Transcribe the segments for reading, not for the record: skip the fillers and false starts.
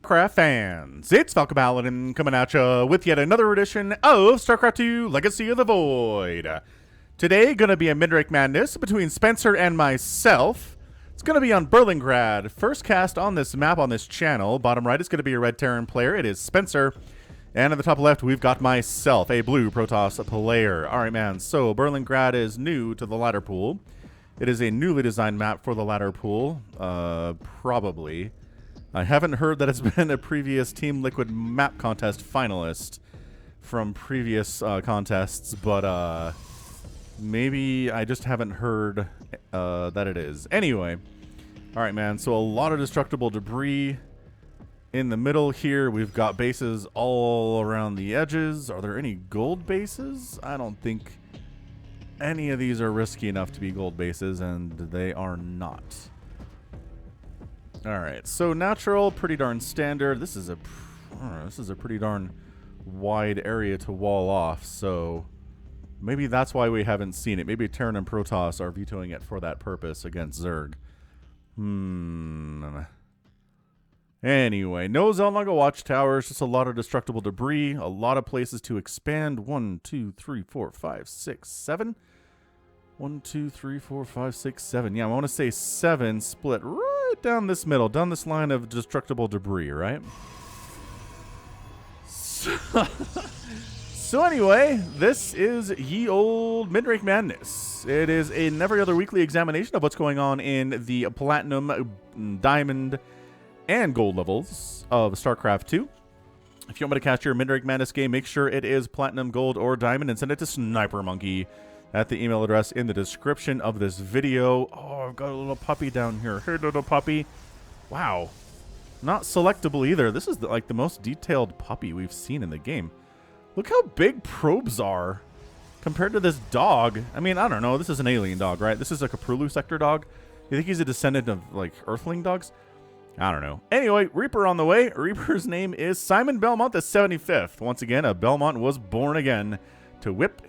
StarCraft fans? It's Falcon Paladin coming at you with yet another edition of StarCraft 2 Legacy of the Void. Today, gonna be a Midrank madness between Spencer and myself. It's gonna be on Berlingrad. First cast on this map on this channel. Bottom right is gonna be a red Terran player. It is Spencer. And at the top left, we've got myself, a blue Protoss player. Alright, man, so Berlingrad is new to the ladder pool. It is a newly designed map for the ladder pool. Probably. I haven't heard that it's been a previous Team Liquid map contest finalist from previous contests, but maybe I just haven't heard that it is. Anyway, alright, man, so a lot of destructible debris in the middle here. We've got bases all around the edges. Are there any gold bases? I don't think any of these are risky enough to be gold bases, and they are not. Alright, so natural, pretty darn standard. This is a pretty darn wide area to wall off, so maybe that's why we haven't seen it. Maybe Terran and Protoss are vetoing it for that purpose against Zerg. Anyway, no Zelnaga watchtowers, just a lot of destructible debris, a lot of places to expand. 1, 2, 3, 4, 5, 6, 7. 1, 2, 3, 4, 5, 6, 7. Yeah, I want to say 7 split right down this middle, down this line of destructible debris, right? So anyway, this is ye old Midrank Madness. It is an every other weekly examination of what's going on in the Platinum, Diamond, and Gold levels of StarCraft 2. If you want me to cast your Midrank Madness game, make sure it is Platinum, Gold, or Diamond, and send it to SniperMonkey at the email address in the description of this video. Oh, I've got a little puppy down here. Hey, little puppy. Wow. Not selectable either. This is like the most detailed puppy we've seen in the game. Look how big probes are compared to this dog. I mean, I don't know. This is an alien dog, right? This is like a Prulu sector dog. You think he's a descendant of, like, Earthling dogs? I don't know. Anyway, Reaper on the way. Reaper's name is Simon Belmont the 75th. Once again, a Belmont was born again to whip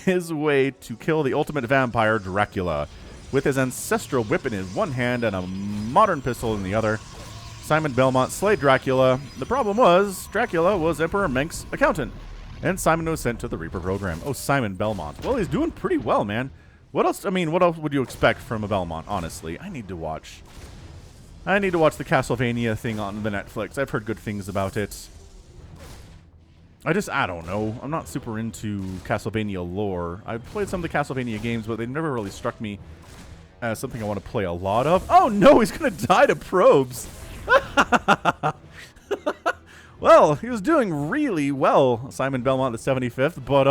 his way to kill the ultimate vampire, Dracula. With his ancestral whip in his one hand and a modern pistol in the other, Simon Belmont slayed Dracula. The problem was, Dracula was Emperor Menk's accountant, and Simon was sent to the Reaper program. Oh, Simon Belmont. Well, he's doing pretty well, man. What else? I mean, what else would you expect from a Belmont, honestly? I need to watch the Castlevania thing on the Netflix. I've heard good things about it. I don't know. I'm not super into Castlevania lore. I've played some of the Castlevania games, but they never really struck me as something I want to play a lot of. Oh no, he's going to die to probes. Well, he was doing really well, Simon Belmont the 75th, but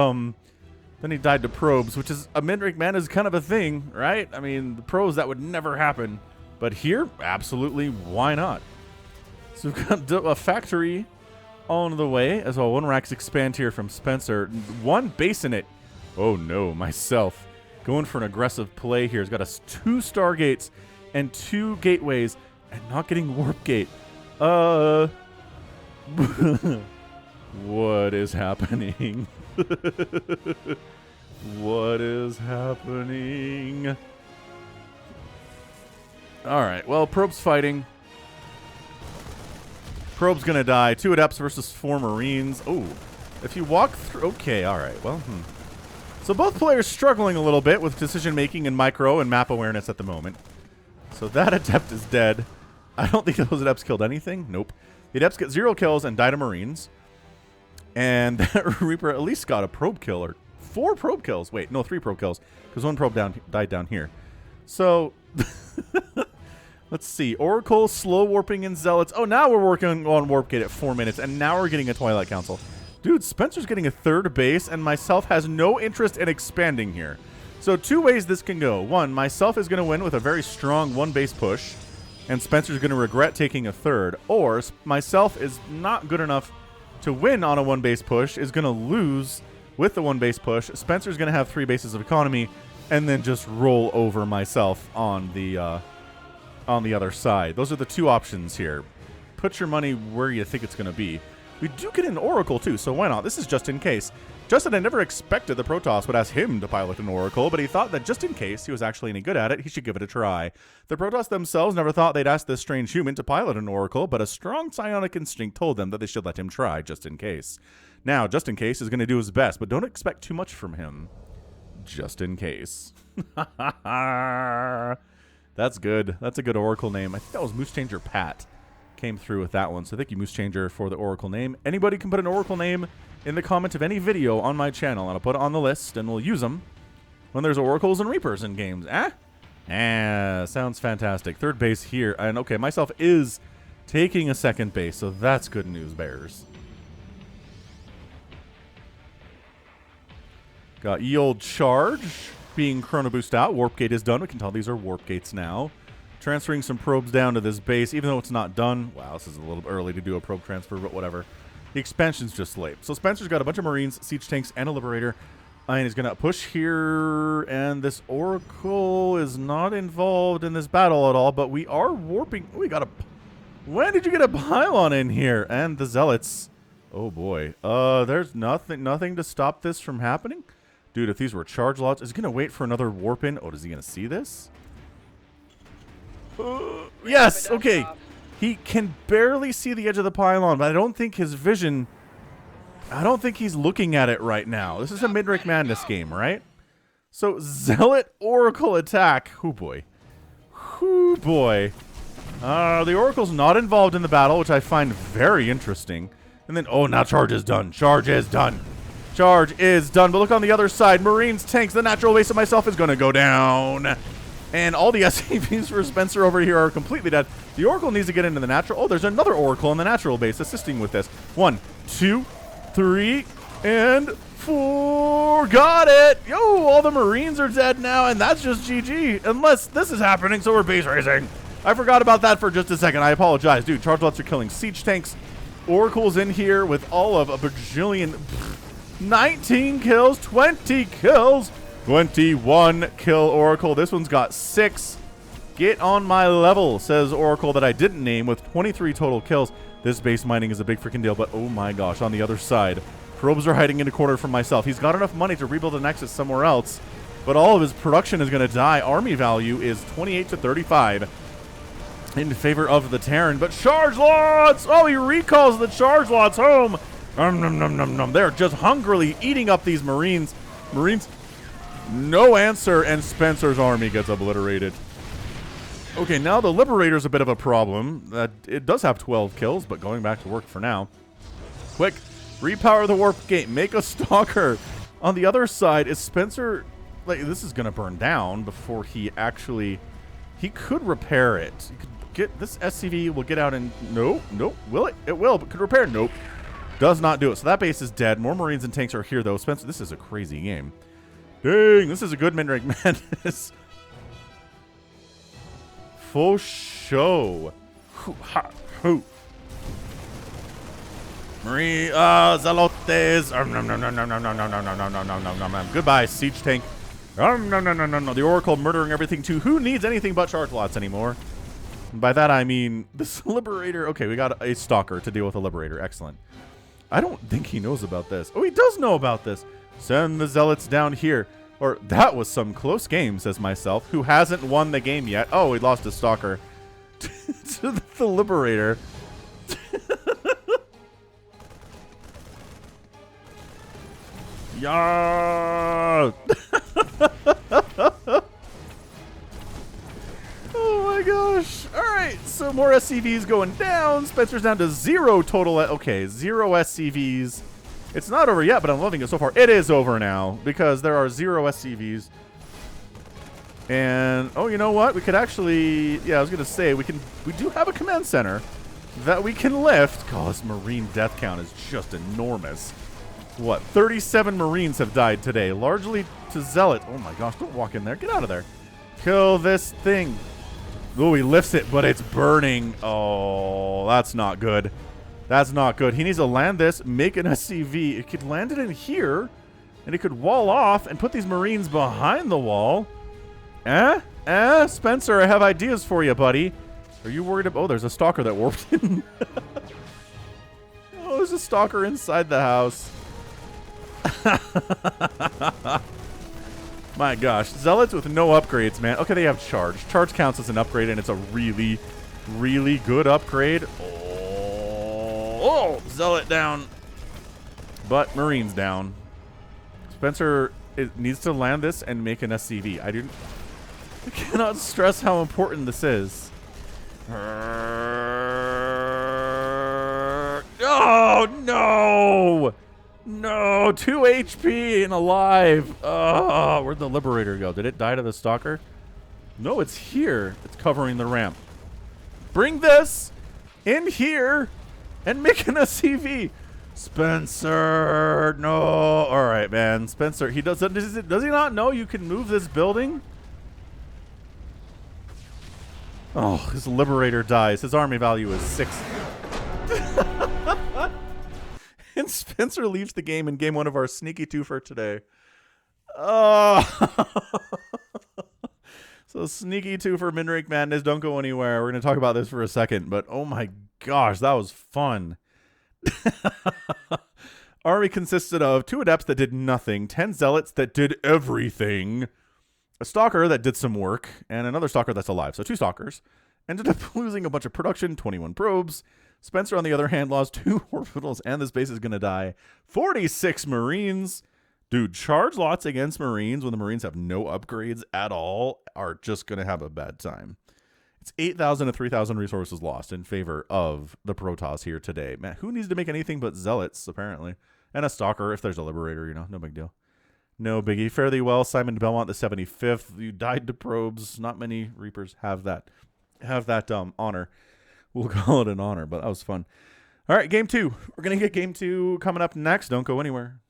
then he died to probes, which is a Midrank man is kind of a thing, right? I mean, the pros, that would never happen. But here, absolutely, why not? So we've got a factory on the way as well. One racks expand here from Spencer. One base in it. Oh no, myself. Going for an aggressive play here. He's got us 2 Stargates and 2 gateways and not getting Warp Gate. What is happening? What is happening? Alright, well, Probe's fighting. Probe's gonna die. 2 Adepts versus 4 Marines. Oh, if you walk through... Okay, alright, well, So both players struggling a little bit with decision-making and micro and map awareness at the moment. So that Adept is dead. I don't think those Adepts killed anything. Nope. The Adepts get 0 kills and die to Marines. And that Reaper at least got a probe kill, or 4 probe kills. Wait, no, 3 probe kills, because 1 probe died down here. So... Let's see. Oracle, slow warping, and zealots. Oh, now we're working on warp gate at 4 minutes, and now we're getting a Twilight Council. Dude, Spencer's getting a 3rd base, and myself has no interest in expanding here. So 2 ways this can go. 1, myself is going to win with a very strong 1 base push, and Spencer's going to regret taking a 3rd. Or myself is not good enough to win on a 1 base push, is going to lose with the 1 base push. Spencer's going to have 3 bases of economy, and then just roll over myself on the other side. Those are the 2 options here. Put your money where you think it's going to be. We do get an Oracle, too, so why not? This is just in case. Justin had never expected the Protoss would ask him to pilot an Oracle, but he thought that just in case he was actually any good at it, he should give it a try. The Protoss themselves never thought they'd ask this strange human to pilot an Oracle, but a strong psionic instinct told them that they should let him try, just in case. Now, just in case is going to do his best, but don't expect too much from him. Just in case. That's good. That's a good Oracle name. I think that was Moose Changer Pat came through with that one, so thank you, Moose Changer, for the Oracle name. Anybody can put an Oracle name in the comment of any video on my channel, and I'll put it on the list, and we'll use them when there's Oracles and Reapers in games. Sounds fantastic. Third base here, and okay, myself is taking a second base, so that's good news, Bears. Got ye old charge being chrono boost out. Warp gate is done. We can tell these are warp gates now. Transferring some probes down to this base, even though it's not done. Wow, this is a little early to do a probe transfer, but whatever. The expansion's just late. So Spencer's got a bunch of Marines, siege tanks, and a Liberator. And he's going to push here, and this Oracle is not involved in this battle at all, but we are warping. We got a... When did you get a pylon in here? And the Zealots. Oh, boy. There's nothing to stop this from happening? Dude, if these were charge lots, is he going to wait for another warp in? Oh, is he going to see this? Yes, okay. He can barely see the edge of the pylon, but I don't think his vision... I don't think he's looking at it right now. This is a Midrank Madness game, right? So, Zealot Oracle attack. Oh, boy. Oh, boy. The Oracle's not involved in the battle, which I find very interesting. And then, oh, now charge is done. Charge is done. Charge is done. But look on the other side. Marines, tanks, the natural base of myself is going to go down. And all the SCVs for Spencer over here are completely dead. The Oracle needs to get into the natural. Oh, there's another Oracle in the natural base assisting with this. 1, 2, 3, and 4. Got it. Yo, all the Marines are dead now, and that's just GG. Unless this is happening, so we're base racing. I forgot about that for just a second. I apologize. Dude, charge lots are killing siege tanks. Oracle's in here with all of a bajillion. 19 kills, 20 kills. 21 kill Oracle. This one's got 6. Get on my level, says Oracle that I didn't name, with 23 total kills. This base mining is a big freaking deal, but oh my gosh, on the other side, probes are hiding in a corner from myself. He's got enough money to rebuild a Nexus somewhere else, but all of his production is going to die. Army value is 28 to 35 in favor of the Terran, but charge lots! Oh, he recalls the charge lots home. They're just hungrily eating up these Marines. No answer, and Spencer's army gets obliterated. Okay, now the Liberator's a bit of a problem. It does have 12 kills, but going back to work for now. Quick, repower the warp gate. Make a stalker. On the other side, is Spencer... Like, this is going to burn down before he actually... He could repair it. He could get this SCV will get out and... Nope. Will it? It will, but could repair. Nope. Does not do it. So that base is dead. More Marines and tanks are here, though. Spencer, this is a crazy game. Dang, this is a good Midrank Madness. For show. Marie, Zealotes. Goodbye, siege tank. The Oracle murdering everything too. Who needs anything but charge lots anymore? And by that I mean this Liberator. Okay, we got a stalker to deal with a Liberator. Excellent. I don't think he knows about this. Oh, he does know about this. Send the Zealots down here. Or, that was some close game, says myself, who hasn't won the game yet. Oh, he lost his stalker to the Liberator. Yeah. Oh my gosh. All right, so more SCVs going down. Spencer's down to 0 total. Okay, 0 SCVs. It's not over yet, but I'm loving it so far. It is over now because there are 0 SCVs. And, oh, you know what? We could actually, yeah, I was going to say, we do have a command center that we can lift. God, this Marine death count is just enormous. What, 37 Marines have died today, largely to Zealot. Oh my gosh, don't walk in there. Get out of there. Kill this thing. Oh, he lifts it, but it's burning. Oh, that's not good. That's not good. He needs to land this, make an SCV. It could land it in here, and it could wall off and put these Marines behind the wall. Spencer, I have ideas for you, buddy. Are you worried about... Oh, there's a stalker that warped in. Oh, there's a stalker inside the house. My gosh. Zealots with no upgrades, man. Okay, they have charge. Charge counts as an upgrade, and it's a really, really good upgrade. Oh, Zealot down. But Marine's down. Spencer needs to land this and make an SCV. I cannot stress how important this is. Oh, no! No, 2 HP and alive. Oh, where'd the Liberator go? Did it die to the Stalker? No, it's here. It's covering the ramp. Bring this in here and make an SCV. Spencer, no. All right, man. Spencer, does he not know you can move this building? Oh, his Liberator dies. His army value is 6. And Spencer leaves the game in game 1 of our sneaky twofer today. Oh. So sneaky twofer Midrank Madness. Don't go anywhere. We're going to talk about this for a second. But oh my gosh, that was fun. Army consisted of 2 adepts that did nothing, 10 zealots that did everything, a stalker that did some work, and another stalker that's alive. So 2 stalkers. Ended up losing a bunch of production, 21 probes. Spencer, on the other hand, lost 2 orbitals, and this base is going to die. 46 Marines. Dude, charge lots against Marines when the Marines have no upgrades at all are just going to have a bad time. It's 8,000 to 3,000 resources lost in favor of the Protoss here today. Man, who needs to make anything but zealots, apparently? And a stalker if there's a Liberator, you know, no big deal. No biggie. Fare thee well, Simon Belmont, the 75th. You died to probes. Not many Reapers have that honor. We'll call it an honor, but that was fun. All right, game 2. We're going to get game 2 coming up next. Don't go anywhere.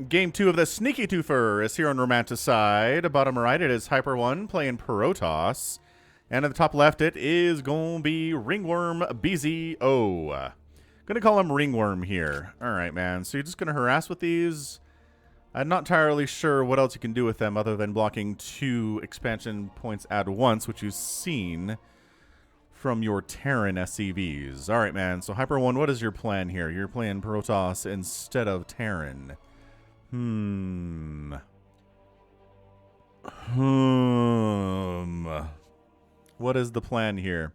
Game 2 of the Sneaky Twofer is here on Romanticide. Bottom right, it is Hyper 1 playing Protoss. And at the top left, it is going to be Ringworm BZO. Going to call him Ringworm here. All right, man. So you're just going to harass with these? I'm not entirely sure what else you can do with them other than blocking 2 expansion points at once, which you've seen from your Terran SCVs. All right, man. So Hyper 1, what is your plan here? You're playing Protoss instead of Terran. What is the plan here?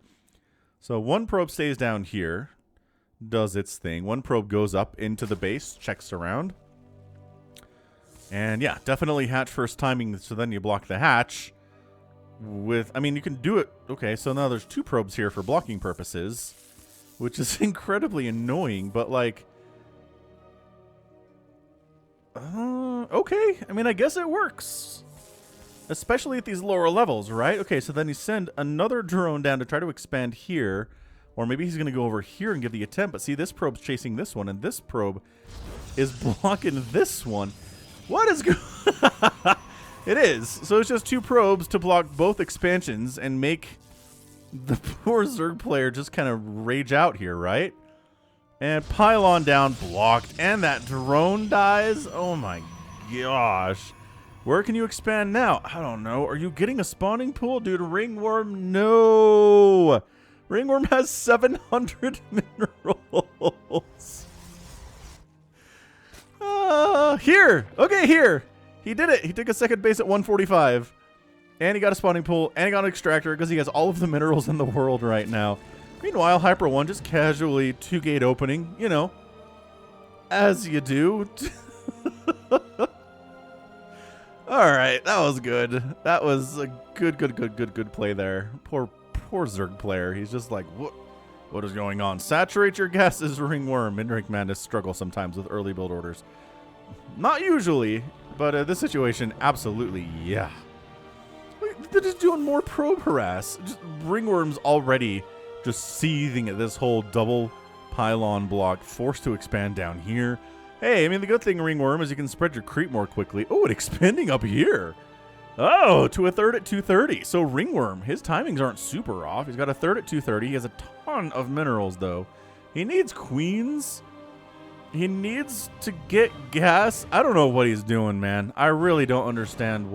So 1 probe stays down here, does its thing. 1 probe goes up into the base, checks around. And yeah, definitely hatch first timing, so then you block the hatch with, I mean, you can do it. Okay, so now there's 2 probes here for blocking purposes, which is incredibly annoying, but like, okay. I mean, I guess it works. Especially at these lower levels, right? Okay, so then you send another drone down to try to expand here. Or maybe he's going to go over here and give the attempt. But see, this probe's chasing this one, and this probe is blocking this one. What is going on? It is. So it's just 2 probes to block both expansions and make the poor Zerg player just kind of rage out here, right? And pylon down, blocked. And that drone dies. Oh my gosh. Where can you expand now? I don't know. Are you getting a spawning pool? Dude, Ringworm, no. Ringworm has 700 minerals. Here. Okay, here. He did it. He took a second base at 145. And he got a spawning pool. And he got an extractor because he has all of the minerals in the world right now. Meanwhile, Hyper 1 just casually 2-gate opening. You know, as you do. All right, that was good. That was a good play there. Poor Zerg player. He's just like, what is going on? Saturate your gases, Ringworm. Midrank Madness struggle sometimes with early build orders. Not usually, but this situation, absolutely, yeah. They're just doing more probe harass. Just Ringworm's already just seething at this whole double pylon block, forced to expand down here. Hey, I mean, the good thing, Ringworm, is you can spread your creep more quickly. Oh, and expanding up here. Oh, to a third at 230. So Ringworm, his timings aren't super off. He's got a third at 230. He has a ton of minerals, though. He needs queens. He needs to get gas. I don't know what he's doing, man. I really don't understand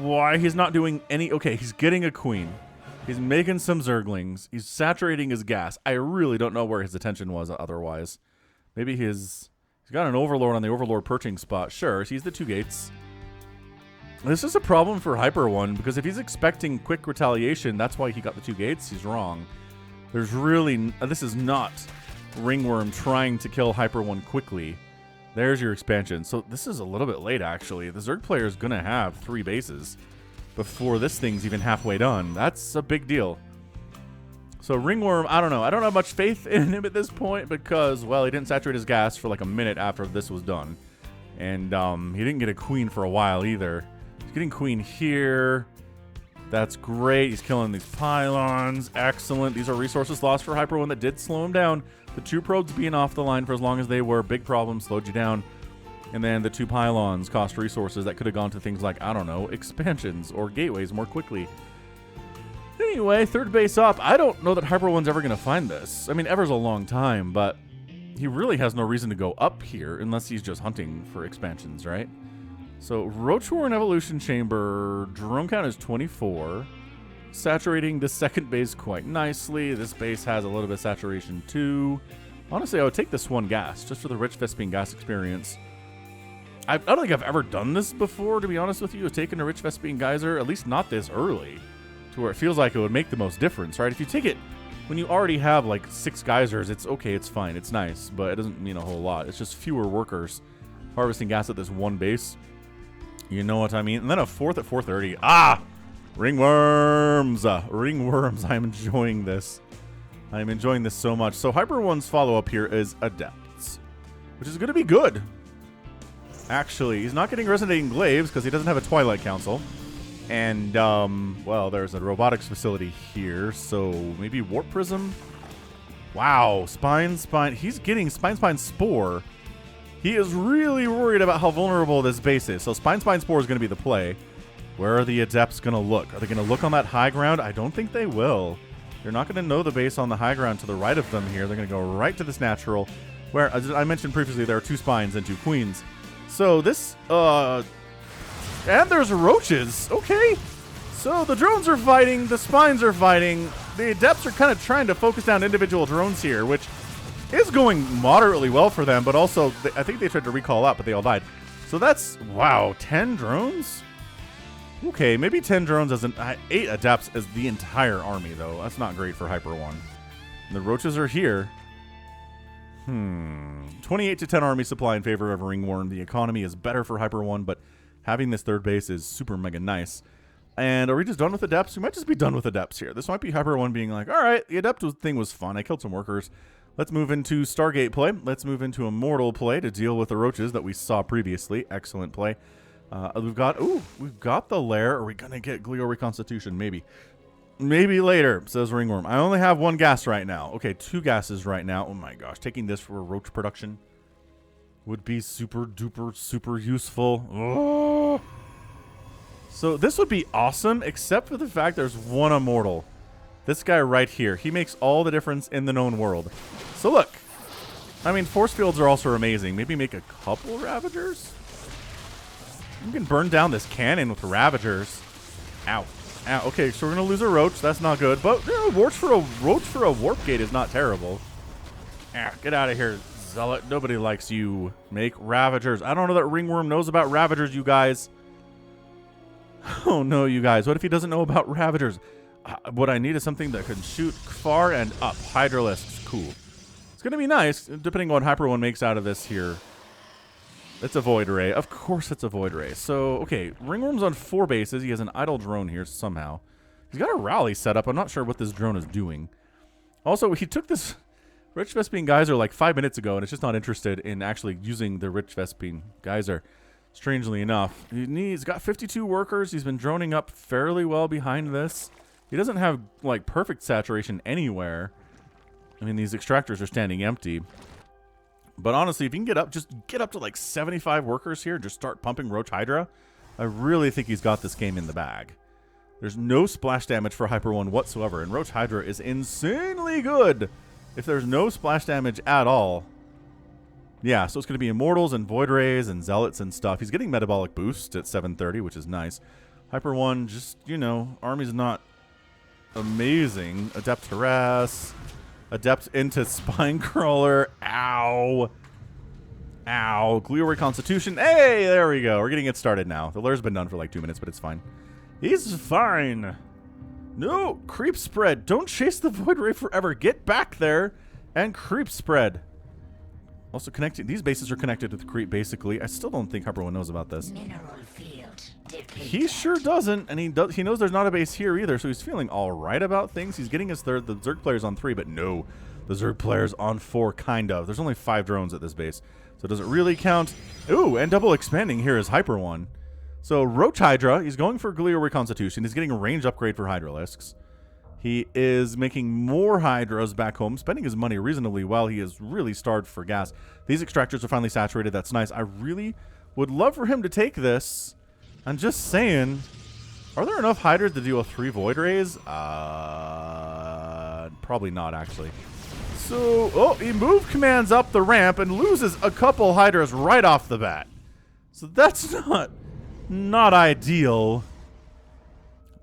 why he's not doing any. Okay, he's getting a queen. He's making some Zerglings. He's saturating his gas. I really don't know where his attention was otherwise. Maybe he's got an Overlord on the Overlord perching spot. Sure, he's the 2 gates. This is a problem for Hyper One, because if he's expecting quick retaliation, that's why he got the 2 gates. He's wrong. There's really... this is not Ringworm trying to kill Hyper One quickly. There's your expansion. So this is a little bit late, actually. The Zerg player is going to have 3 bases before this thing's even halfway done. That's a big deal. So Ringworm, I don't know. I don't have much faith in him at this point because, well, he didn't saturate his gas for like a minute after this was done. And he didn't get a queen for a while either. He's getting queen here. That's great. He's killing these pylons. Excellent. These are resources lost for Hyper One that did slow him down. The 2 probes being off the line for as long as they were, big problem, slowed you down. And then the 2 pylons cost resources that could have gone to things like, I don't know, expansions or gateways more quickly. Anyway, 3rd base up. I don't know that Hyper One's ever going to find this. I mean, ever's a long time, but he really has no reason to go up here unless he's just hunting for expansions, right? So, Roach War and Evolution Chamber, drone count is 24. Saturating the 2nd base quite nicely. This base has a little bit of saturation too. Honestly, I would take this 1 gas, just for the rich Vespine gas experience. I don't think I've ever done this before, to be honest with you, taking a rich Vespine geyser, at least not this early, to where it feels like it would make the most difference, right? If you take it when you already have like 6 geysers, it's okay, it's fine, it's nice, but it doesn't mean a whole lot. It's just fewer workers harvesting gas at this 1 base. You know what I mean? And then a 4th at 430. Ah! Ringworms! Ringworms, I'm enjoying this. I'm enjoying this so much. So Hyper One's follow-up here is Adepts, which is going to be good. Actually, he's not getting Resonating Glaives because he doesn't have a Twilight Council. And, well, there's a robotics facility here, so maybe Warp Prism? Wow, Spine. He's getting Spine Spore. He is really worried about how vulnerable this base is. So Spine Spore is going to be the play. Where are the Adepts going to look? Are they going to look on that high ground? I don't think they will. They're not going to know the base on the high ground to the right of them here. They're going to go right to this natural, where, as I mentioned previously, there are 2 spines and 2 queens. So this, and there's roaches. Okay. So the drones are fighting. The spines are fighting. The Adepts are kind of trying to focus down individual drones here, which is going moderately well for them, but also, I think they tried to recall up, but they all died. So that's, wow, 10 drones? Okay, maybe 10 drones as 8 Adepts as the entire army, though. That's not great for Hyper One. The roaches are here. 28 to 10 army supply in favor of Ringworm. The economy is better for Hyper One, but having this 3rd base is super mega nice. And are we just done with Adepts? We might just be done with Adepts here. This might be Hyper One being like, all right, the Adept thing was fun. I killed some workers. Let's move into Stargate play. Let's move into Immortal play to deal with the roaches that we saw previously. Excellent play. We've got the lair. Are we going to get Glio Reconstitution? Maybe. Maybe later, says Ringworm. I only have 1 gas right now. Okay, 2 gases right now. Oh my gosh, taking this for roach production would be super duper super useful. Oh. So this would be awesome, except for the fact there's 1 Immortal. This guy right here. He makes all the difference in the known world. So look. I mean, force fields are also amazing. Maybe make a couple Ravagers? You can burn down this cannon with Ravagers. Ow. Ow. Okay, so we're going to lose a Roach. That's not good. But, you know, Roach for a Warp Gate is not terrible. Ah, get out of here, Zealot. Nobody likes you. Make Ravagers. I don't know that Ringworm knows about Ravagers, you guys. Oh, no, you guys. What if he doesn't know about Ravagers? What I need is something that can shoot far and up. Hydralisks. Cool. It's going to be nice, depending on what Hyper One makes out of this here. It's a Void Ray. Of course it's a Void Ray. So, okay, Ringworm's on 4 bases. He has an idle drone here somehow. He's got a rally set up. I'm not sure what this drone is doing. Also, he took this Rich Vespine Geyser like 5 minutes ago, and it's just not interested in actually using the Rich Vespine Geyser, strangely enough. He's got 52 workers. He's been droning up fairly well behind this. He doesn't have, like, perfect saturation anywhere. I mean, these extractors are standing empty. But honestly, if you can get up to like 75 workers here, just start pumping Roach Hydra, I really think he's got this game in the bag. There's no splash damage for Hyper One whatsoever, and Roach Hydra is insanely good if there's no splash damage at all. Yeah, so it's going to be Immortals and Void Rays and Zealots and stuff. He's getting Metabolic Boost at 730, which is nice. Hyper One, just, you know, army's not Amazing. Adept harass. Adept into spine crawler. Ow. Ow. Glial reconstitution. Hey, there we go. We're getting it started now. The lure's been done for like 2 minutes, but it's fine. He's fine. No. Creep spread. Don't chase the void ray forever. Get back there and creep spread. Also connected. These bases are connected to the creep, basically. I still don't think Hyper One knows about this. He sure doesn't, and he knows there's not a base here either, so he's feeling all right about things. He's getting his third. The Zerg player's on 3, but no. The Zerg player's on 4, kind of. There's only 5 drones at this base, so does it really count? Ooh, and double expanding here is Hyper One. So Roach Hydra, he's going for Glial Reconstitution. He's getting a range upgrade for Hydralisks. He is making more Hydras back home, spending his money reasonably well. He is really starved for gas. These extractors are finally saturated. That's nice. I really would love for him to take this. I'm just saying, are there enough Hydras to deal with 3 Void Rays? Probably not, actually. So, oh, he moved commands up the ramp and loses a couple Hydras right off the bat. So that's not ideal.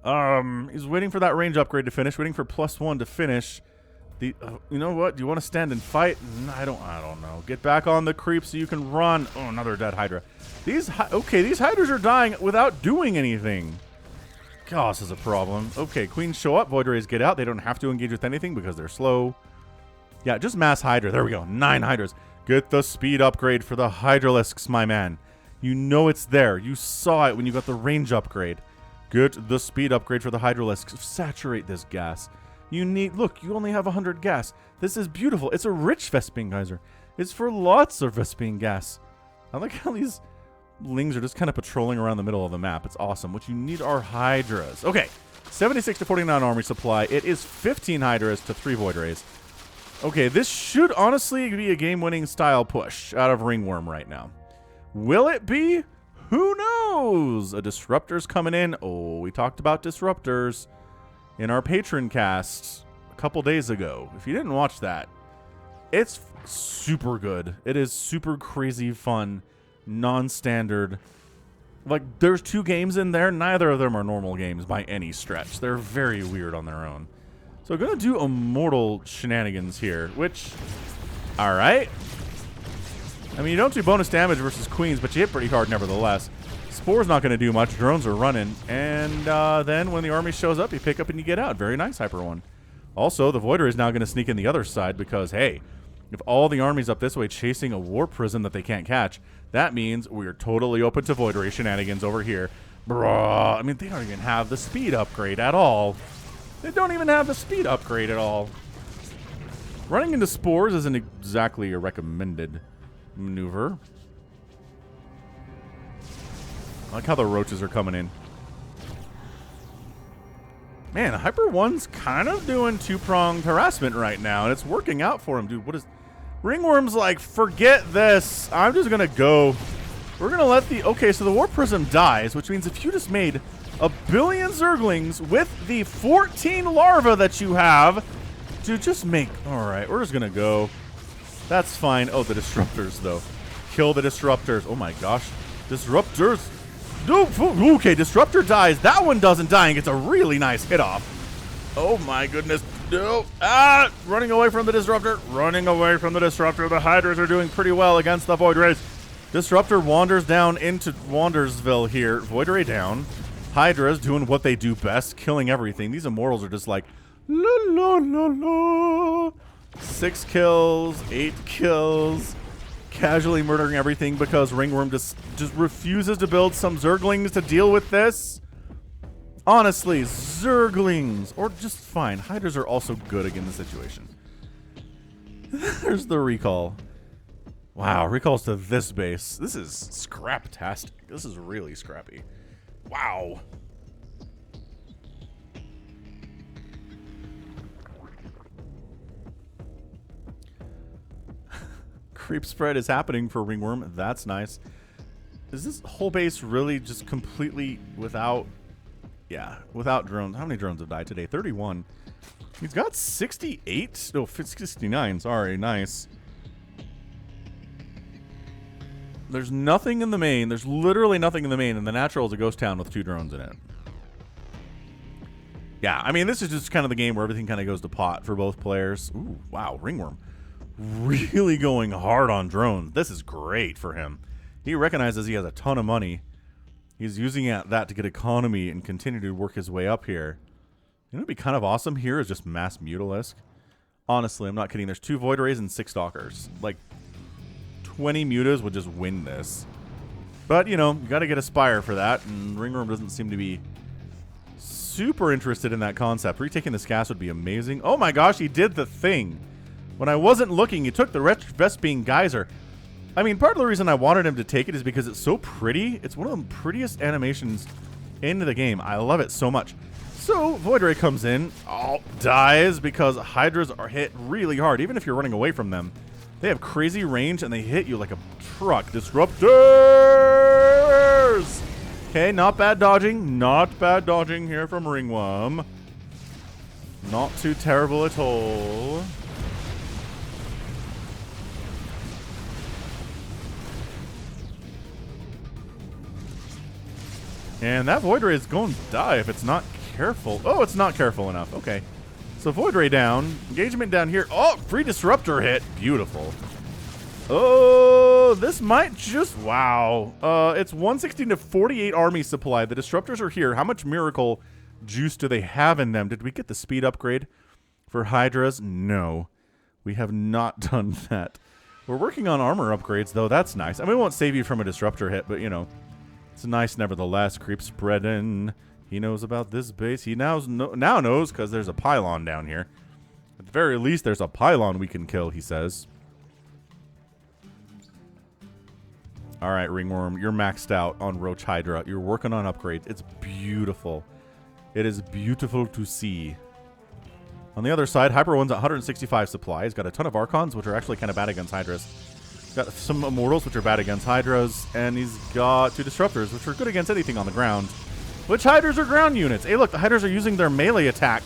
He's waiting for that range upgrade to finish, waiting for +1 to finish. You know what? Do you want to stand and fight? I don't know. Get back on the creep so you can run. Oh, another dead Hydra. These Hydras are dying without doing anything. Gosh, this is a problem. Okay, Queens show up. Void Rays get out. They don't have to engage with anything because they're slow. Yeah, just mass Hydra. There we go. 9 Hydras. Get the speed upgrade for the Hydralisks, my man. You know it's there. You saw it when you got the range upgrade. Get the speed upgrade for the Hydralisks. Saturate this gas. Look, you only have 100 gas. This is beautiful. It's a rich Vespene geyser. It's for lots of Vespene gas. I like how these lings are just kind of patrolling around the middle of the map. It's awesome. What you need are Hydras. Okay, 76 to 49 army supply. It is 15 Hydras to 3 Void Rays. Okay, this should honestly be a game-winning style push out of Ringworm right now. Will it be? Who knows? A Disruptor's coming in. Oh, we talked about Disruptors in our Patron cast a couple days ago. If you didn't watch that, it's super good. It is super crazy fun, non-standard. Like, there's 2 games in there. Neither of them are normal games by any stretch. They're very weird on their own. So I'm going to do Immortal shenanigans here, which, all right. I mean, you don't do bonus damage versus Queens, but you hit pretty hard nevertheless. Spore's not going to do much. Drones are running. And then when the army shows up, you pick up and you get out. Very nice, Hyper One. Also, the Voider is now going to sneak in the other side because, hey, if all the army's up this way chasing a War Prism that they can't catch, that means we're totally open to Void Ray shenanigans over here. Bruh. I mean, they don't even have the speed upgrade at all. They don't even have the speed upgrade at all. Running into Spores isn't exactly a recommended maneuver. I like how the roaches are coming in. Man, Hyper One's kind of doing 2-pronged harassment right now, and it's working out for him, dude. What is... Ringworm's like, forget this. I'm just going to go. We're going to let the... Okay, so the War Prism dies, which means if you just made 1 billion Zerglings with the 14 larvae that you have, dude, just make... All right, we're just going to go. That's fine. Oh, the Disruptors, though. Kill the Disruptors. Oh, my gosh. Disruptors. Okay, Disruptor dies. That one doesn't die and gets a really nice hit off. Oh my goodness. No. Ah! Running away from the Disruptor. Running away from the Disruptor. The Hydras are doing pretty well against the Void Rays. Disruptor wanders down into Wandersville here. Void Ray down. Hydras doing what they do best, killing everything. These Immortals are just like, la la la la. 6 kills, 8 kills. Casually murdering everything because Ringworm just refuses to build some Zerglings to deal with this. Honestly, Zerglings, or just fine. Hydras are also good against the situation. There's the recall. Wow, recalls to this base. This is scraptastic. This is really scrappy. Wow. Creep spread is happening for Ringworm. That's nice. Is this whole base really just completely without... Yeah, without drones. How many drones have died today? 31. He's got 68? No, 69. Sorry, nice. There's nothing in the main. There's literally nothing in the main, and the natural is a ghost town with 2 drones in it. Yeah, I mean, this is just kind of the game where everything kind of goes to pot for both players. Ooh, wow, Ringworm. Really going hard on drones. This is great for him. He recognizes he has a ton of money. He's using that to get economy and continue to work his way up here. You know what would be kind of awesome here is just mass Mutalisk. Honestly, I'm not kidding. There's 2 Void Rays and 6 Stalkers. Like, 20 Mutas would just win this. But, you know, you got to get a Spire for that, and Ringworm doesn't seem to be super interested in that concept. Retaking this gas would be amazing. Oh my gosh, he did the thing. When I wasn't looking, he took the Vespine Geyser. I mean, part of the reason I wanted him to take it is because it's so pretty. It's one of the prettiest animations in the game. I love it so much. So, Void Ray comes in, dies because Hydras are hit really hard. Even if you're running away from them, they have crazy range and they hit you like a truck. Disruptors! Okay, not bad dodging. Not bad dodging here from Ringworm. Not too terrible at all. And that Void Ray is going to die if it's not careful. Oh, it's not careful enough. Okay. So Void Ray down. Engagement down here. Oh, free Disruptor hit. Beautiful. Oh, this might just... Wow. It's 116 to 48 army supply. The Disruptors are here. How much Miracle juice do they have in them? Did we get the speed upgrade for Hydras? No. We have not done that. We're working on armor upgrades, though. That's nice. I mean, it won't save you from a Disruptor hit, but, you know... It's nice nevertheless. Creep spreading. He knows about this base. He now knows because there's a pylon down here. At the very least, there's a pylon we can kill, he says. All right, Ringworm, you're maxed out on Roach Hydra. You're working on upgrades. It's beautiful. It is beautiful to see. On the other side, Hyper One's at 165 supply. He's got a ton of Archons, which are actually kind of bad against Hydras. Got some Immortals, which are bad against Hydras, and he's got 2 Disruptors, which are good against anything on the ground. Which Hydras are ground units? Hey, look, the Hydras are using their melee attack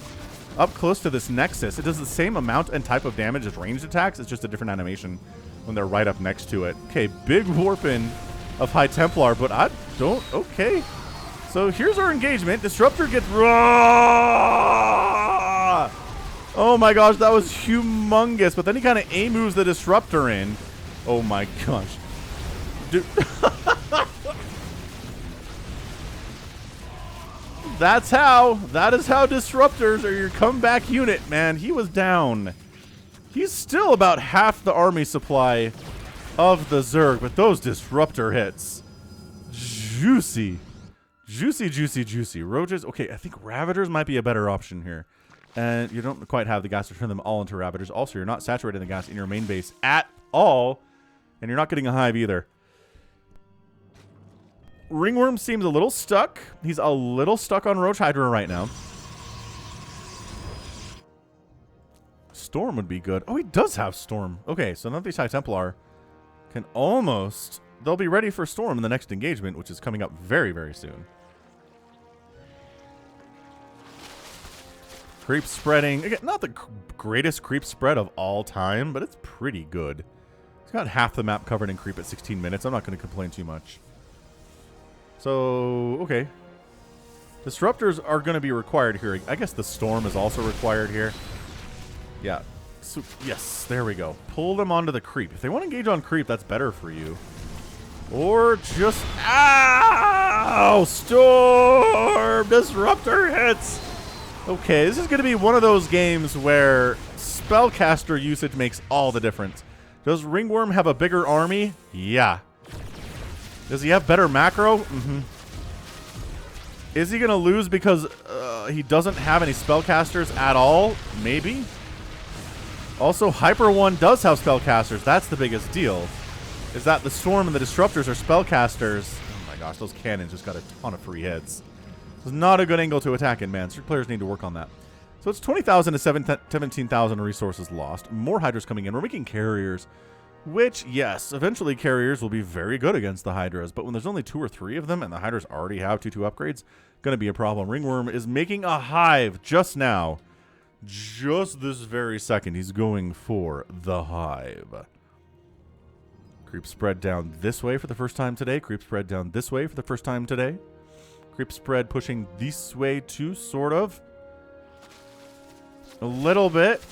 up close to this Nexus. It does the same amount and type of damage as ranged attacks. It's just a different animation when they're right up next to it. Okay, big warp-in of High Templar, but I don't... Okay. So here's our engagement. Disruptor gets... Raw! Oh my gosh, that was humongous. But then he kind of A-moves the Disruptor in. Oh my gosh. Dude. That is how Disruptors are your comeback unit, man. He was down. He's still about half the army supply of the Zerg, but those Disruptor hits. Juicy. Juicy, juicy, juicy. Roaches. Okay, I think Ravagers might be a better option here. And you don't quite have the gas to turn them all into Ravagers. Also, you're not saturating the gas in your main base at all. And you're not getting a hive either. Ringworm seems a little stuck. He's a little stuck on Roach Hydra right now. Storm would be good. Oh, he does have Storm. Okay, so none of these High Templar can almost... They'll be ready for Storm in the next engagement, which is coming up very, very soon. Creep spreading. Again, not the greatest creep spread of all time, but it's pretty good. It's got half the map covered in creep at 16 minutes. I'm not going to complain too much. So, okay. Disruptors are going to be required here. I guess the Storm is also required here. Yeah. So, yes, there we go. Pull them onto the creep. If they want to engage on creep, that's better for you. Or just... Ow! Storm! Disruptor hits! Okay, this is going to be one of those games where spellcaster usage makes all the difference. Does Ringworm have a bigger army? Yeah. Does he have better macro? Mm-hmm. Is he going to lose because he doesn't have any spellcasters at all? Maybe. Also, Hyper One does have spellcasters. That's the biggest deal. Is that the Storm and the Disruptors are spellcasters. Oh my gosh, those cannons just got a ton of free hits. This is not a good angle to attack in, man. Certain players need to work on that. So it's 20,000 to 17,000 resources lost. More Hydras coming in. We're making carriers, which, yes, eventually carriers will be very good against the Hydras. But when there's only 2 or 3 of them and the Hydras already have 2/2 upgrades, going to be a problem. Ringworm is making a hive just now. Just this very second, he's going for the hive. Creep spread down this way for the first time today. Creep spread down this way for the first time today. Creep spread pushing this way too, sort of. A little bit.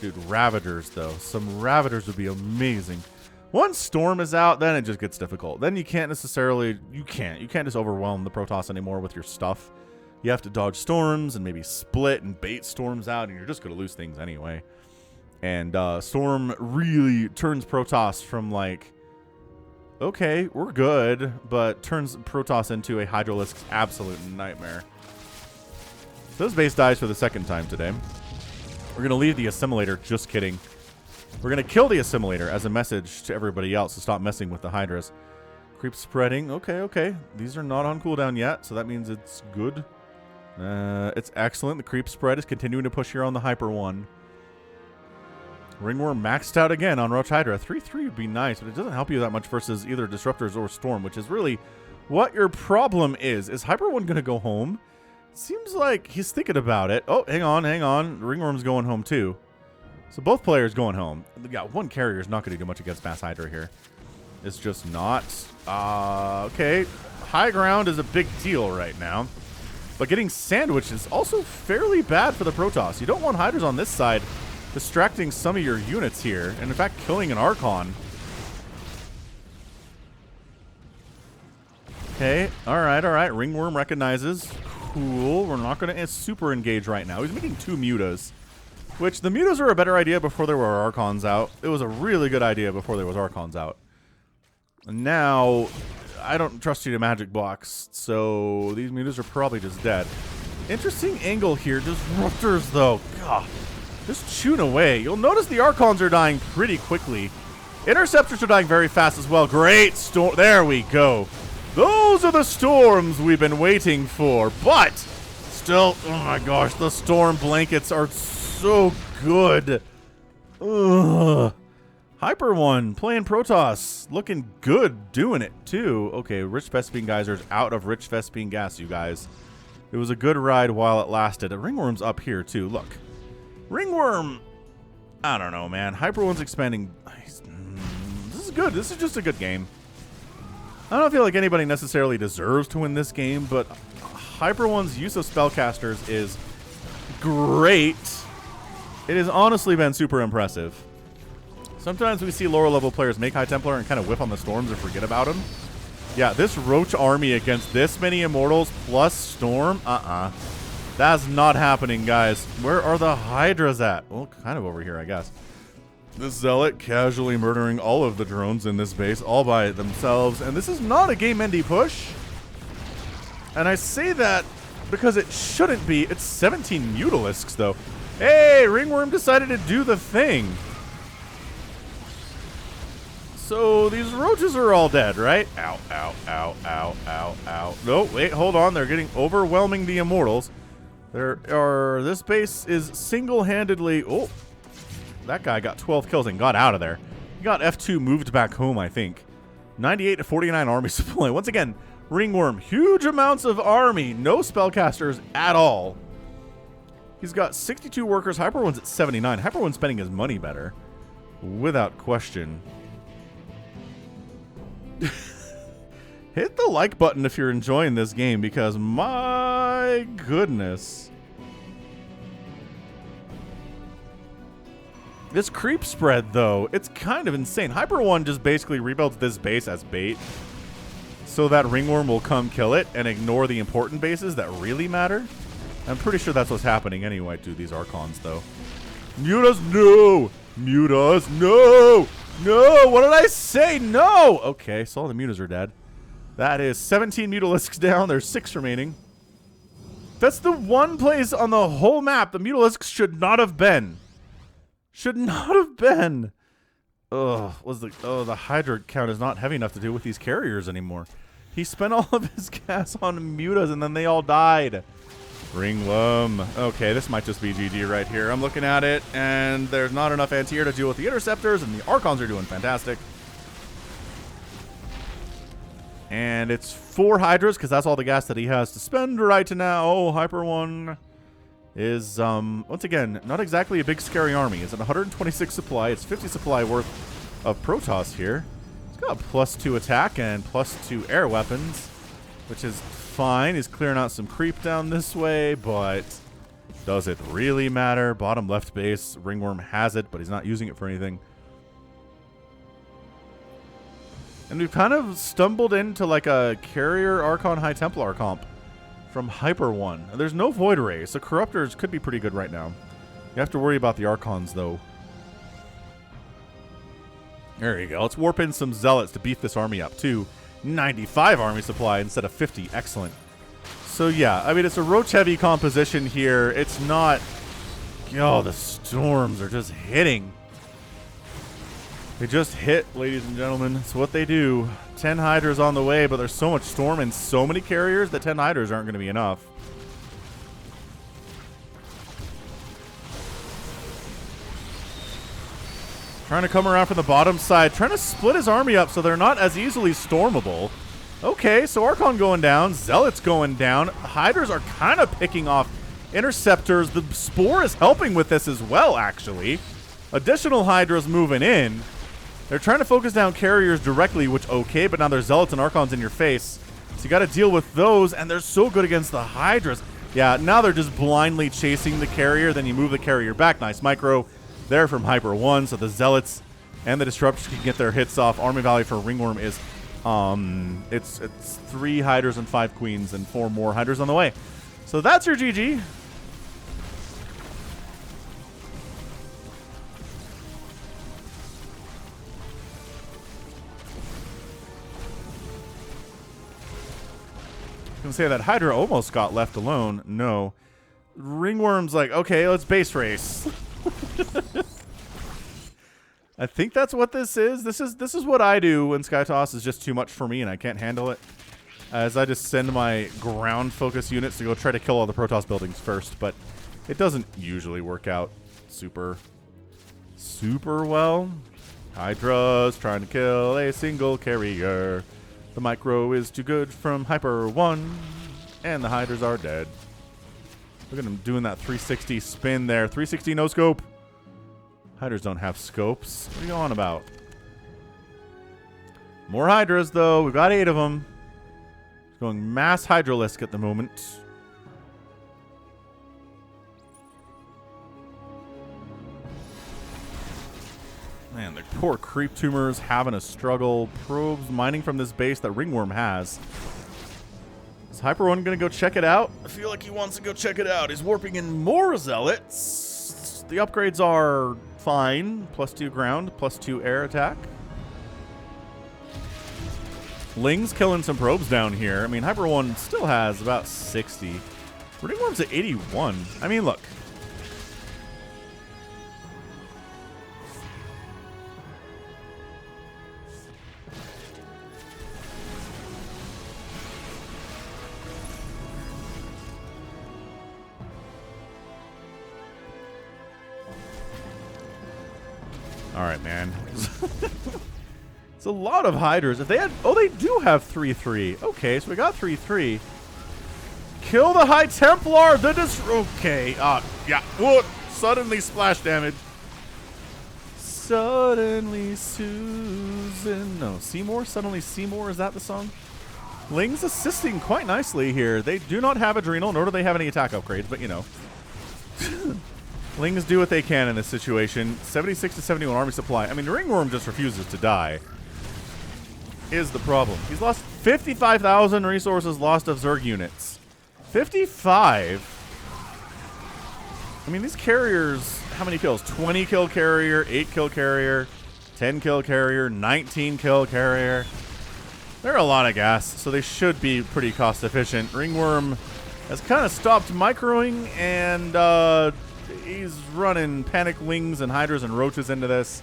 Dude, Ravagers, though. Some Ravagers would be amazing. Once Storm is out, then it just gets difficult. Then you can't necessarily... You can't just overwhelm the Protoss anymore with your stuff. You have to dodge Storms and maybe split and bait Storms out, and you're just going to lose things anyway. And Storm really turns Protoss from, like... Okay, we're good, but turns Protoss into a Hydralisk's absolute nightmare. So this base dies for the second time today. We're going to leave the Assimilator. Just kidding. We're going to kill the Assimilator as a message to everybody else to stop messing with the Hydras. Creep spreading. Okay, okay. These are not on cooldown yet, so that means it's good. It's excellent. The creep spread is continuing to push here on the Hyper 1. Ringworm maxed out again on Roach Hydra. 3-3 would be nice, but it doesn't help you that much versus either Disruptors or Storm, which is really what your problem is. Is Hyper 1 going to go home? Seems like he's thinking about it. Oh, hang on, hang on. Ringworm's going home too. So both players going home. Yeah, one carrier is not going to do much against Mass Hydra here. It's just not. Okay. High ground is a big deal right now. But getting sandwiched is also fairly bad for the Protoss. You don't want Hydras on this side distracting some of your units here. And in fact, killing an Archon. Okay. All right, all right. Ringworm recognizes. Cool. We're not going to super engage right now. He's making 2 mutas. Which, the mutas were a better idea before there were Archons out. It was a really good idea before there was Archons out. And now, I don't trust you to magic blocks, so these mutas are probably just dead. Interesting angle here. Disruptors, though. God, just chewing away. You'll notice the Archons are dying pretty quickly. Interceptors are dying very fast as well. Great storm. There we go. Those are the storms we've been waiting for. But, still, oh my gosh, the storm blankets are so good. Ugh. Hyper 1 playing Protoss. Looking good doing it, too. Okay, Rich Vespene Geysers out of Rich Vespene Gas, you guys. It was a good ride while it lasted. Ringworm's up here, too. Look. Ringworm. I don't know, man. Hyper 1's expanding. This is good. This is just a good game. I don't feel like anybody necessarily deserves to win this game, but Hyper 1's use of spellcasters is great. It has honestly been super impressive. Sometimes we see lower level players make High Templar and kind of whiff on the storms and forget about them. Yeah, this Roach army against this many Immortals plus Storm, that's not happening, guys. Where are the Hydras at? Well, kind of over here, I guess. This Zealot casually murdering all of the drones in this base all by themselves. And this is not a game-ending push. And I say that because it shouldn't be. It's 17 Mutalisks, though. Hey, Ringworm decided to do the thing. So these roaches are all dead, right? Ow, ow, ow, ow, ow, ow. No, wait, hold on. They're getting overwhelming the Immortals. This base is single-handedly... Oh, that guy got 12 kills and got out of there. He got F2 moved back home, I think. 98 to 49 army supply. Once again, Ringworm, huge amounts of army. No spellcasters at all. He's got 62 workers. Hyper 1's at 79. Hyper 1's spending his money better. Without question. Hit the like button if you're enjoying this game, because my goodness. This creep spread, though, it's kind of insane. Hyper 1 just basically rebuilds this base as bait so that Ringworm will come kill it and ignore the important bases that really matter. I'm pretty sure that's what's happening anyway to these Archons, though. Mutas, no! Mutas, no! No! What did I say? No! Okay, so all the Mutas are dead. That is 17 Mutalisks down. There's 6 remaining. That's the one place on the whole map the Mutalisks should not have been. Should not have been. Ugh, the Hydra count is not heavy enough to deal with these carriers anymore. He spent all of his gas on Mutas and then they all died. Ringworm. Okay, this might just be GG right here. I'm looking at it, and there's not enough anti-air to deal with the Interceptors, and the Archons are doing fantastic. And it's 4 Hydras, because that's all the gas that he has to spend right now. Oh, Hyper 1 is, once again, not exactly a big scary army. It's at 126 supply. It's 50 supply worth of Protoss here. It's got +2 attack and +2 air weapons. which is fine. He's clearing out some creep down this way, but does it really matter? Bottom left base, Ringworm has it, but he's not using it for anything. And we've kind of stumbled into like a Carrier Archon High Templar comp from Hyper 1. There's no Void Ray, so Corruptors could be pretty good right now. You have to worry about the Archons, though. There you go. Let's warp in some Zealots to beef this army up, too. 95 army supply instead of 50. Excellent. So, yeah, I mean, it's a Roach-heavy composition here. It's not... Oh, the storms are just hitting. They just hit, ladies and gentlemen. It's what they do. 10 Hydras on the way, but there's so much storm and so many carriers that 10 Hydras aren't going to be enough. Trying to come around from the bottom side. Trying to split his army up so they're not as easily stormable. Okay, so Archon going down. Zealots going down. Hydras are kind of picking off Interceptors. The Spore is helping with this as well, actually. Additional Hydras moving in. They're trying to focus down carriers directly, which okay, but now there's Zealots and Archons in your face. So you got to deal with those, and they're so good against the Hydras. Yeah, now they're just blindly chasing the carrier, then you move the carrier back. Nice micro there from Hyper 1, so the Zealots and the Disruptors can get their hits off. Army value for Ringworm is, it's 3 Hydras and 5 Queens and 4 more Hydras on the way. So that's your GG. I can say that Hydra almost got left alone. No. Ringworm's like, okay, let's base race. I think that's what this is. This is what I do when Skytoss is just too much for me and I can't handle it. As I just send my ground focus units to go try to kill all the Protoss buildings first, but it doesn't usually work out super well. Hydra's trying to kill a single carrier. The micro is too good from Hyper 1, and the Hydras are dead. Look at him doing that 360 spin there. 360 no scope. Hydras don't have scopes. What are you on about? More Hydras, though. We've got 8 of them. It's going mass Hydralisk at the moment. Man, the poor creep tumors having a struggle. Probes mining from this base that Ringworm has. Is Hyper 1 going to go check it out? I feel like he wants to go check it out. He's warping in more Zealots. The upgrades are fine. +2 ground, +2 air attack. Ling's killing some probes down here. I mean, Hyper 1 still has about 60. Ringworm's at 81. I mean, look. All right, man. It's a lot of Hydras. If they had... Oh, they do have 3-3. Okay, so we got 3-3. Kill the High Templar. Okay. Yeah. Whoa. Suddenly splash damage. Suddenly Susan. No, Seymour? Suddenly Seymour? Is that the song? Ling's assisting quite nicely here. They do not have Adrenal, nor do they have any attack upgrades, but you know. Lings do what they can in this situation. 76 to 71 army supply. I mean, Ringworm just refuses to die. Is the problem. He's lost 55,000 resources lost of Zerg units. 55? I mean, these carriers, how many kills? 20 kill carrier, 8 kill carrier, 10 kill carrier, 19 kill carrier. They're a lot of gas, so they should be pretty cost efficient. Ringworm has kind of stopped microing, and he's running Panic Lings and Hydras and Roaches into this.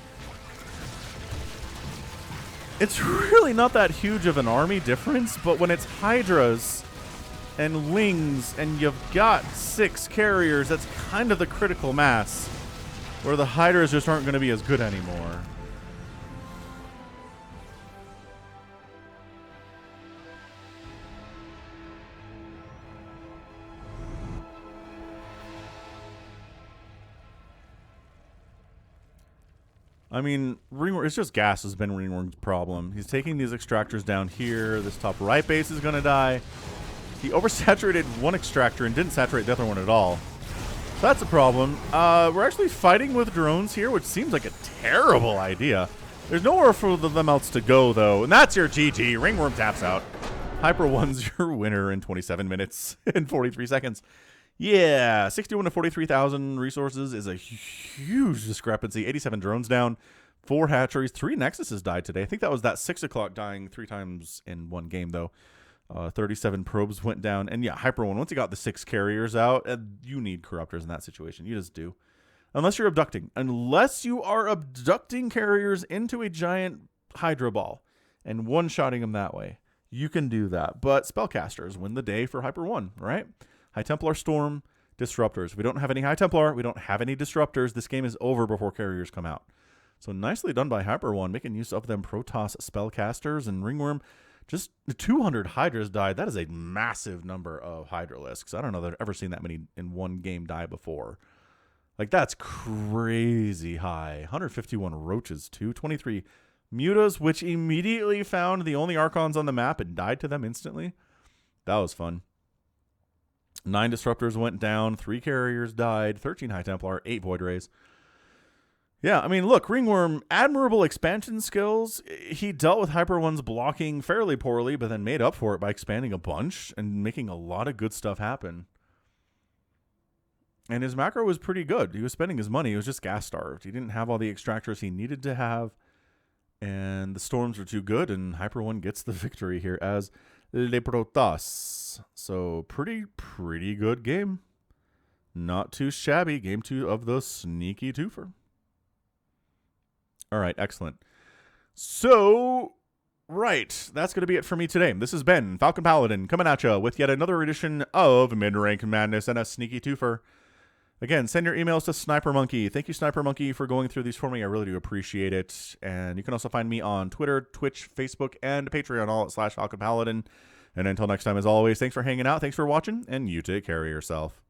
It's really not that huge of an army difference, but when it's Hydras and Lings and you've got 6 carriers, that's kind of the critical mass where the Hydras just aren't going to be as good anymore. I mean, Ringworm, it's just gas has been Ringworm's problem. He's taking these extractors down here. This top right base is going to die. He oversaturated one extractor and didn't saturate the other one at all. So that's a problem. We're actually fighting with drones here, which seems like a terrible idea. There's nowhere for them else to go, though. And that's your GG. Ringworm taps out. Hyper 1's your winner in 27 minutes and 43 seconds. Yeah, 61 to 43,000 resources is a huge discrepancy. 87 drones down, 4 hatcheries, 3 Nexuses died today. I think that was that 6 o'clock dying 3 times in one game, though. 37 probes went down. And yeah, Hyper 1, once you got the 6 carriers out, you need corruptors in that situation. You just do. Unless you're abducting. Unless you are abducting carriers into a giant Hydra ball and one-shotting them that way. You can do that. But spellcasters win the day for Hyper 1, right? High Templar, Storm, Disruptors. We don't have any High Templar. We don't have any Disruptors. This game is over before carriers come out. So nicely done by Hyper 1, making use of them Protoss spellcasters. And Ringworm, just 200 Hydras died. That is a massive number of Hydralisks. I don't know that I've ever seen that many in one game die before. Like, that's crazy high. 151 Roaches, too. 23 Mutas, which immediately found the only Archons on the map and died to them instantly. That was fun. 9 Disruptors went down. 3 Carriers died. 13 High Templar. 8 Void Rays. Yeah, I mean, look, Ringworm, admirable expansion skills. He dealt with Hyper 1's blocking fairly poorly, but then made up for it by expanding a bunch and making a lot of good stuff happen. And his macro was pretty good. He was spending his money. He was just gas-starved. He didn't have all the extractors he needed to have. And the storms were too good, and Hyper 1 gets the victory here as Le Protoss. So pretty good game. Not too shabby. Game 2 of the sneaky twofer. All right, excellent. So, right, that's going to be it for me today. This has been Falcon Paladin coming at you with yet another edition of Midrank Madness and a sneaky twofer. Again, send your emails to SniperMonkey. Thank you, SniperMonkey, for going through these for me. I really do appreciate it. And you can also find me on Twitter, Twitch, Facebook, and Patreon, all at /Falcon Paladin. And until next time, as always, thanks for hanging out, thanks for watching, and you take care of yourself.